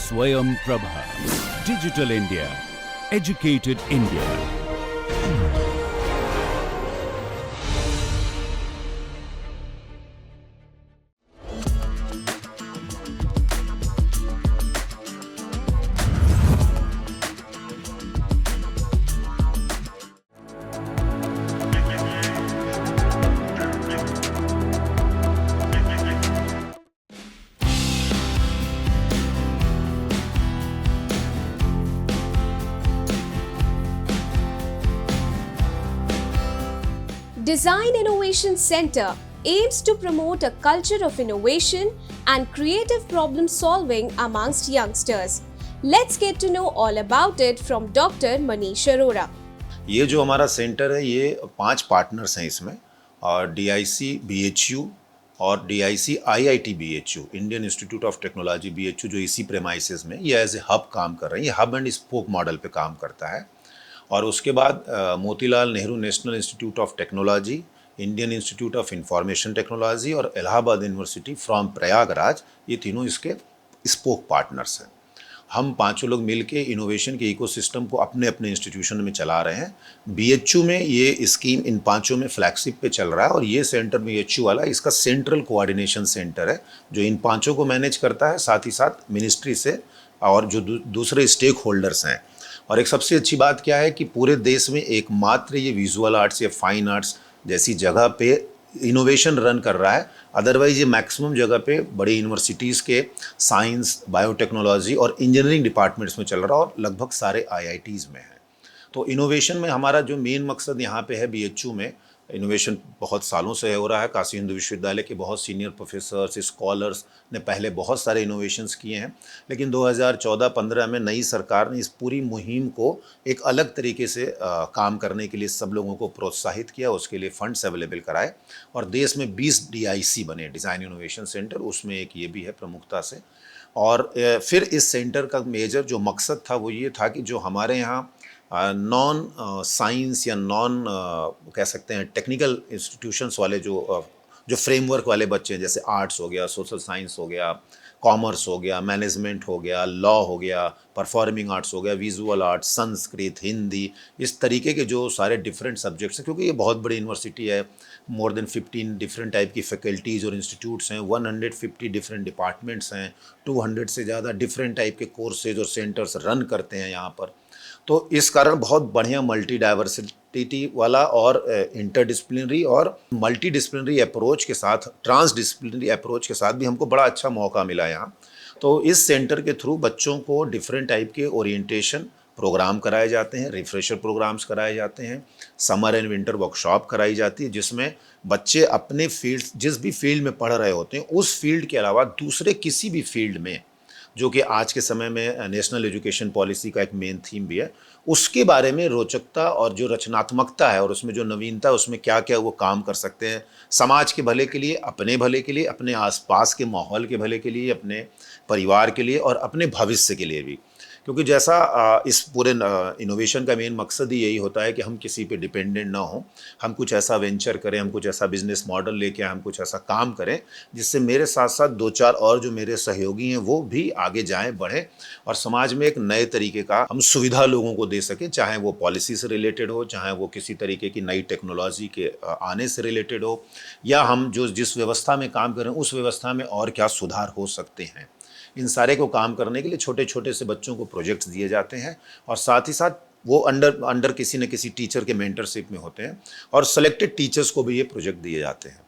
Swayam Prabha. Digital India. Educated India. Design Innovation Center aims to promote a culture of innovation and creative problem solving amongst youngsters. Let's get to know all about it from Dr. Manish Arora. ये जो हमारा centre है ये 5 partners हैं इसमें, और DIC BHU और DIC IIT BHU, Indian institute of technology BHU, जो इसी प्रेमाइसेस में ये एज ए हब काम कर रहे हैं। ये हब एंड स्पोक मॉडल पे काम करता है। और उसके बाद Motilal Nehru national institute of technology, Indian institute of information technology और इलाहाबाद यूनिवर्सिटी फ्रॉम प्रयागराज, ये तीनों इसके स्पोक पार्टनर्स हैं। हम पांचों लोग मिलके इनोवेशन के इकोसिस्टम को अपने अपने इंस्टीट्यूशन में चला रहे हैं। BHU में ये स्कीम इन पांचों में फ्लैगशिप पे चल रहा है, और ये सेंटर BHU वाला इसका सेंट्रल कोऑर्डिनेशन सेंटर है जो इन पांचों को मैनेज करता है, साथ ही साथ मिनिस्ट्री से और जो दूसरे स्टेक होल्डर्स हैं। और एक सबसे अच्छी बात क्या है कि पूरे देश में एकमात्र ये विजुअल आर्ट्स या फाइन आर्ट्स जैसी जगह पे इनोवेशन रन कर रहा है। अदरवाइज ये मैक्सिमम जगह पे बड़ी यूनिवर्सिटीज़ के साइंस, बायोटेक्नोलॉजी और इंजीनियरिंग डिपार्टमेंट्स में चल रहा है, और लगभग सारे IITs में है। तो इनोवेशन में हमारा जो मेन मकसद यहाँ पे है BHU में, इनोवेशन बहुत सालों से हो रहा है। काशी हिंदू विश्वविद्यालय के बहुत सीनियर प्रोफेसर्स, स्कॉलर्स ने पहले बहुत सारे इनोवेशंस किए हैं, लेकिन 2014-15 में नई सरकार ने इस पूरी मुहिम को एक अलग तरीके से काम करने के लिए सब लोगों को प्रोत्साहित किया, उसके लिए फंड्स अवेलेबल कराए, और देश में 20 DIC बने, डिज़ाइन इनोवेशन सेंटर, उसमें एक ये भी है प्रमुखता से। और फिर इस सेंटर का मेजर जो मकसद था वो ये था कि जो हमारे यहाँ नॉन साइंस या नॉन कह सकते हैं टेक्निकल इंस्टीट्यूशंस वाले जो फ्रेमवर्क वाले बच्चे हैं, जैसे आर्ट्स हो गया, सोशल साइंस हो गया, कॉमर्स हो गया, मैनेजमेंट हो गया, लॉ हो गया, परफॉर्मिंग आर्ट्स हो गया, विजुअल आर्ट्स, संस्कृत, हिंदी, इस तरीके के जो सारे डिफरेंट सब्जेक्ट्स हैं, क्योंकि ये बहुत बड़ी यूनिवर्सिटी है, मोर देन 15 डिफरेंट टाइप की फैकल्टीज़ और इंस्टीट्यूट्स हैं, 150 डिफरेंट डिपार्टमेंट्स हैं, 200 से ज़्यादा डिफरेंट टाइप के कोर्सेज और सेंटर्स रन करते हैं यहाँ पर। तो इस कारण बहुत बढ़िया मल्टी डाइवर्सिटी वाला और इंटरडिसिप्लिनरी और मल्टी डिसिप्लिनरी अप्रोच के साथ, ट्रांस डिसिप्लिनरी अप्रोच के साथ भी हमको बड़ा अच्छा मौका मिला यहाँ। तो इस सेंटर के थ्रू बच्चों को डिफरेंट टाइप के ओरिएंटेशन प्रोग्राम कराए जाते हैं, रिफ्रेशर प्रोग्राम्स कराए जाते हैं, समर एंड विंटर वर्कशॉप कराई जाती है, जिसमें बच्चे अपने फील्ड, जिस भी फील्ड में पढ़ रहे होते हैं, उस फील्ड के अलावा दूसरे किसी भी फील्ड में, जो कि आज के समय में नेशनल एजुकेशन पॉलिसी का एक मेन थीम भी है, उसके बारे में रोचकता और जो रचनात्मकता है और उसमें जो नवीनता है, उसमें क्या क्या वो काम कर सकते हैं समाज के भले के लिए, अपने भले के लिए, अपने आसपास के माहौल के भले के लिए, अपने परिवार के लिए और अपने भविष्य के लिए भी। क्योंकि जैसा इस पूरे इनोवेशन का मेन मकसद ही यही होता है कि हम किसी पे डिपेंडेंट ना हो, हम कुछ ऐसा वेंचर करें, हम कुछ ऐसा बिजनेस मॉडल लेके हम कुछ ऐसा काम करें जिससे मेरे साथ साथ 2-4 और जो मेरे सहयोगी हैं वो भी आगे जाएं, बढ़ें, और समाज में एक नए तरीके का हम सुविधा लोगों को दे सकें, चाहे वो पॉलिसी से रिलेटेड हो, चाहे वो किसी तरीके की नई टेक्नोलॉजी के आने से रिलेटेड हो, या हम जो जिस व्यवस्था में काम करें उस व्यवस्था में और क्या सुधार हो सकते हैं। इन सारे को काम करने के लिए छोटे छोटे से बच्चों को प्रोजेक्ट्स दिए जाते हैं, और साथ ही साथ वो अंडर किसी न किसी टीचर के मेंटरशिप में होते हैं, और सेलेक्टेड टीचर्स को भी ये प्रोजेक्ट दिए जाते हैं।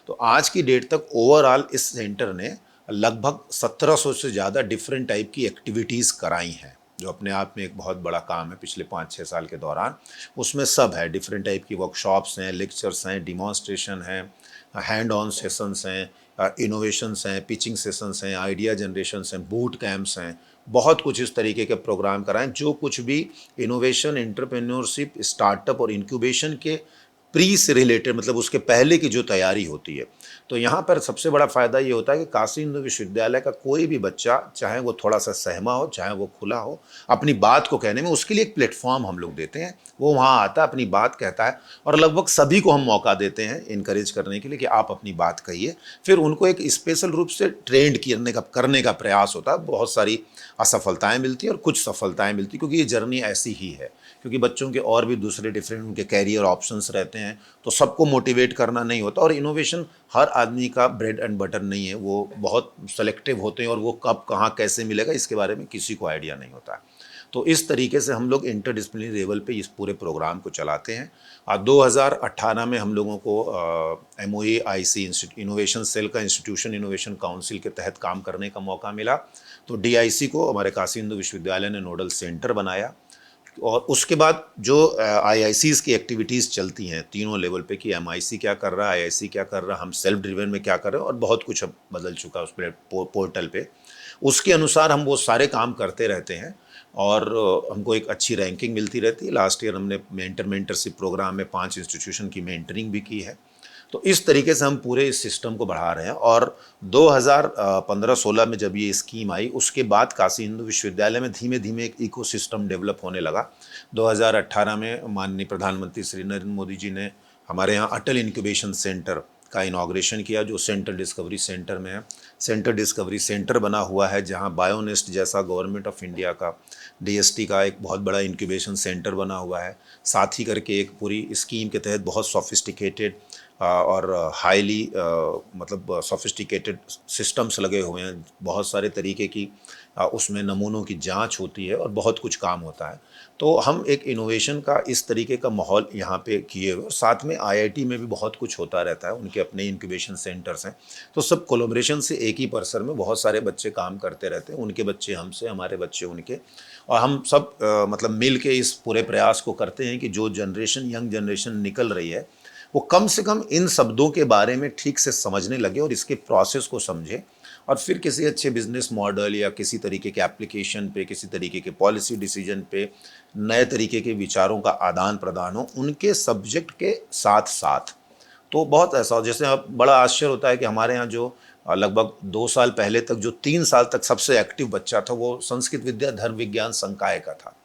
तो आज की डेट तक ओवरऑल इस सेंटर ने लगभग 1700 से ज़्यादा डिफरेंट टाइप की एक्टिविटीज़ कराई हैं, जो अपने आप में एक बहुत बड़ा काम है पिछले 5-6 साल के दौरान। उसमें सब है, डिफरेंट टाइप की वर्कशॉप्स हैं, लेक्चर्स हैं, डिमॉन्स्ट्रेशन हैं, हैंड ऑन सेशंस हैं, इनोवेशंस हैं, पिचिंग सेशंस हैं, आइडिया जनरेशंस हैं, बूट कैंप्स हैं, बहुत कुछ इस तरीके के प्रोग्राम कराएं। जो कुछ भी इनोवेशन, एंटरप्रेन्योरशिप, स्टार्टअप और इंक्यूबेशन के प्री से रिलेटेड, मतलब उसके पहले की जो तैयारी होती है, तो यहाँ पर सबसे बड़ा फ़ायदा ये होता है कि काशी हिंदू विश्वविद्यालय का कोई भी बच्चा, चाहे वो थोड़ा सा सहमा हो, चाहे वो खुला हो, अपनी बात को कहने में, उसके लिए एक प्लेटफॉर्म हम लोग देते हैं। वो वहाँ आता है, अपनी बात कहता है, और लगभग सभी को हम मौका देते हैं इनकरेज करने के लिए कि आप अपनी बात कहिए। फिर उनको एक स्पेशल रूप से ट्रेंड करने का प्रयास होता है। बहुत सारी असफलताएं मिलती हैं और कुछ सफलताएं मिलती, क्योंकि ये जर्नी ऐसी ही है, क्योंकि बच्चों के और भी दूसरे डिफरेंट उनके कैरियर ऑप्शंस रहते हैं, तो सबको मोटिवेट करना नहीं होता। और इनोवेशन हर आदमी का ब्रेड एंड बटर नहीं है, वो बहुत सेलेक्टिव होते हैं, और वो कब कहाँ कैसे मिलेगा इसके बारे में किसी को आइडिया नहीं होता है। तो इस तरीके से हम लोग इंटरडिसिप्लिनरी लेवल पे इस पूरे प्रोग्राम को चलाते हैं। 2018 में हम लोगों को MOAIC इनोवेशन सेल का इंस्टीट्यूशन इनोवेशन काउंसिल के तहत काम करने का मौका मिला। तो DIC को हमारे काशी हिंदू विश्वविद्यालय ने नोडल सेंटर बनाया, और उसके बाद जो IICs की एक्टिविटीज़ चलती हैं तीनों लेवल पे कि MIC क्या कर रहा है, IIC क्या कर रहा है, हम सेल्फ ड्रिवन में क्या कर रहे हैं, और बहुत कुछ अब बदल चुका है उस पोर्टल पे। उसके अनुसार हम वो सारे काम करते रहते हैं, और हमको एक अच्छी रैंकिंग मिलती रहती है। लास्ट ईयर हमने मेंटरशिप प्रोग्राम में 5 इंस्टीट्यूशन की मेंटरिंग भी की है। तो इस तरीके से हम पूरे इस सिस्टम को बढ़ा रहे हैं। और 2015-16 में जब ये स्कीम आई, उसके बाद काशी हिंदू विश्वविद्यालय में धीमे धीमे एक इकोसिस्टम डेवलप होने लगा। 2018 में माननीय प्रधानमंत्री श्री नरेंद्र मोदी जी ने हमारे यहाँ अटल इंक्यूबेशन सेंटर का इनॉग्रेशन किया, जो सेंट्रल डिस्कवरी सेंटर में है। सेंट्रल डिस्कवरी सेंटर बना हुआ है, जहाँ बायोनेस्ट जैसा गवर्नमेंट ऑफ इंडिया का DST का एक बहुत बड़ा इंक्यूबेशन सेंटर बना हुआ है। साथ ही करके एक पूरी स्कीम के तहत बहुत सोफिस्टिकेटेड और हाईली मतलब सोफिस्टिकेटेड सिस्टम्स लगे हुए हैं। बहुत सारे तरीके की उसमें नमूनों की जांच होती है और बहुत कुछ काम होता है। तो हम एक इनोवेशन का इस तरीके का माहौल यहाँ पे किए हुए, और साथ में IIT में भी बहुत कुछ होता रहता है, उनके अपने इंक्यूबेशन सेंटर्स हैं। तो सब कोलैबोरेशन से एक ही परिसर में बहुत सारे बच्चे काम करते रहते हैं, उनके बच्चे हमसे, हमारे बच्चे उनके, और हम सब मतलब मिल के इस पूरे प्रयास को करते हैं कि जो जनरेशन, यंग जनरेशन निकल रही है, वो कम से कम इन शब्दों के बारे में ठीक से समझने लगे और इसके प्रोसेस को समझे, और फिर किसी अच्छे बिजनेस मॉडल या किसी तरीके के एप्लीकेशन पे, किसी तरीके के पॉलिसी डिसीजन पे नए तरीके के विचारों का आदान प्रदान हो उनके सब्जेक्ट के साथ साथ। तो बहुत ऐसा, जैसे अब बड़ा आश्चर्य होता है कि हमारे यहाँ जो लगभग 2 साल पहले तक जो 3 साल तक सबसे एक्टिव बच्चा था, वो संस्कृत विद्या धर्म विज्ञान संकाय का था।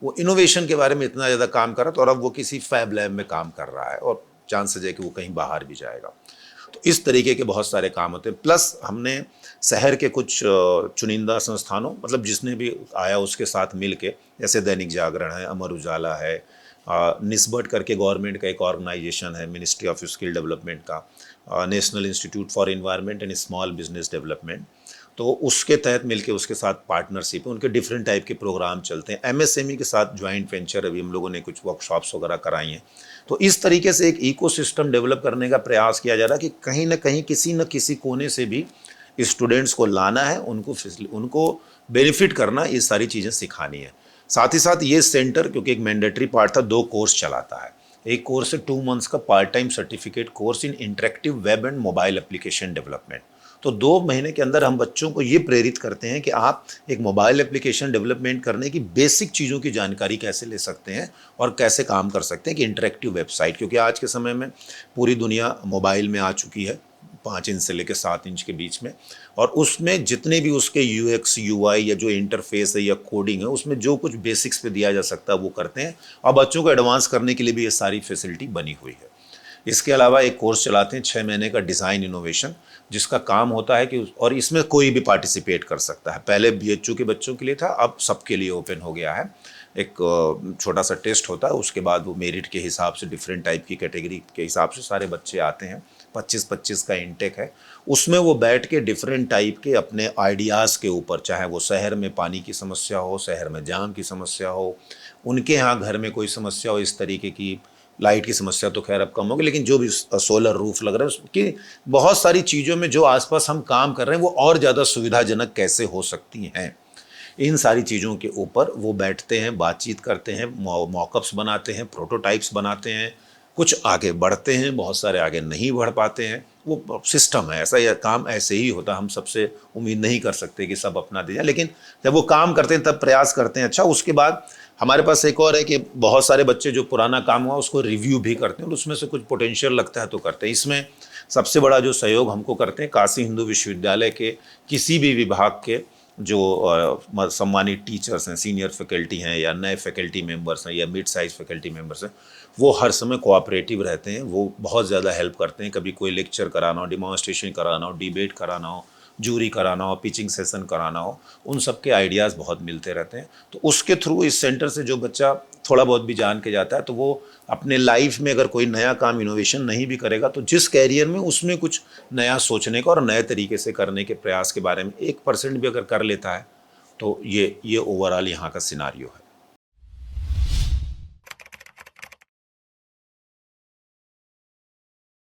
वो इनोवेशन के बारे में इतना ज़्यादा काम कर रहा था, और अब वो किसी फैब लैब में काम कर रहा है, और चांसेस है कि वो कहीं बाहर भी जाएगा। तो इस तरीके के बहुत सारे काम होते हैं। प्लस हमने शहर के कुछ चुनिंदा संस्थानों, मतलब जिसने भी आया उसके साथ मिल के, जैसे दैनिक जागरण है, अमर उजाला है, निस्बट करके गवर्नमेंट का एक ऑर्गेनाइजेशन है, मिनिस्ट्री ऑफ स्किल डेवलपमेंट का, national institute for environment and small business development, तो उसके तहत मिलके उसके साथ पार्टनरशिप है, उनके डिफरेंट टाइप के प्रोग्राम चलते हैं। MSME के साथ ज्वाइंट वेंचर अभी हम लोगों ने कुछ वर्कशॉप्स वगैरह कराई हैं। तो इस तरीके से एक इकोसिस्टम डेवलप करने का प्रयास किया जा रहा है कि कहीं ना कहीं किसी न किसी कोने से भी स्टूडेंट्स को लाना है, उनको बेनिफिट करना, ये सारी चीज़ें सिखानी है। साथ ही साथ ये सेंटर, क्योंकि एक मैंडेटरी पार्ट था, 2 कोर्स चलाता है। एक कोर्स है 2 मंथ्स का part time certificate course in interactive web and mobile application development. तो 2 महीने के अंदर हम बच्चों को ये प्रेरित करते हैं कि आप एक मोबाइल एप्लीकेशन डेवलपमेंट करने की बेसिक चीज़ों की जानकारी कैसे ले सकते हैं और कैसे काम कर सकते हैं कि इंटरेक्टिव वेबसाइट, क्योंकि आज के समय में पूरी दुनिया मोबाइल में आ चुकी है, 5 इंच से लेकर 7 इंच के बीच में, और उसमें जितने भी उसके UX UI या जो इंटरफेस है या कोडिंग है, उसमें जो कुछ बेसिक्स पे दिया जा सकता है वो करते हैं, और बच्चों को एडवांस करने के लिए भी ये सारी फैसिलिटी बनी हुई है। इसके अलावा एक कोर्स चलाते हैं 6 महीने का, डिज़ाइन इनोवेशन, जिसका काम होता है कि, और इसमें कोई भी पार्टिसिपेट कर सकता है। पहले BHU के बच्चों के लिए था, अब सबके लिए ओपन हो गया है। एक छोटा सा टेस्ट होता है, उसके बाद वो मेरिट के हिसाब से डिफरेंट टाइप की कैटेगरी के हिसाब से सारे बच्चे आते हैं। 25-25 का इंटेक है। उसमें वो बैठ के डिफरेंट टाइप के अपने आइडियाज़ के ऊपर, चाहे वो शहर में पानी की समस्या हो, शहर में जाम की समस्या हो, उनके यहाँ घर में कोई समस्या हो, इस तरीके की, लाइट की समस्या तो खैर अब कम होगी, लेकिन जो भी सोलर रूफ लग रहा है, उसकी बहुत सारी चीज़ों में जो आसपास हम काम कर रहे हैं वो और ज़्यादा सुविधाजनक कैसे हो सकती हैं, इन सारी चीज़ों के ऊपर वो बैठते हैं, बातचीत करते हैं, मॉकअप्स बनाते हैं, प्रोटोटाइप्स बनाते हैं, कुछ आगे बढ़ते हैं, बहुत सारे आगे नहीं बढ़ पाते हैं। वो सिस्टम है, ऐसा काम ऐसे ही होता है। हम सबसे उम्मीद नहीं कर सकते कि सब अपना दे जाए, लेकिन जब वो काम करते हैं तब प्रयास करते हैं। अच्छा, उसके बाद हमारे पास एक और है कि बहुत सारे बच्चे जो पुराना काम हुआ उसको रिव्यू भी करते हैं, और उसमें से कुछ पोटेंशियल लगता है तो करते हैं। इसमें सबसे बड़ा जो सहयोग हमको करते हैं काशी हिंदू विश्वविद्यालय के किसी भी विभाग के जो सम्मानित टीचर्स हैं, सीनियर फैकल्टी हैं या नए फैकल्टी मेंबर्स हैं या मिड साइज फैकल्टी मेंबर्स हैं, वो हर समय कोऑपरेटिव रहते हैं। वो बहुत ज़्यादा हेल्प करते हैं। कभी कोई लेक्चर कराना हो, डिमॉन्स्ट्रेशन कराना हो, डिबेट कराना हो, जूरी कराना हो, पिचिंग सेशन कराना हो, उन सब के आइडियाज़ बहुत मिलते रहते हैं। तो उसके थ्रू इस सेंटर से जो बच्चा थोड़ा बहुत भी जान के जाता है तो वो अपने लाइफ में अगर कोई नया काम इनोवेशन नहीं भी करेगा तो जिस कैरियर में उसमें कुछ नया सोचने का और नए तरीके से करने के प्रयास के बारे में 1% भी अगर कर लेता है तो ये ओवरऑल यहाँ का सिनारियो है।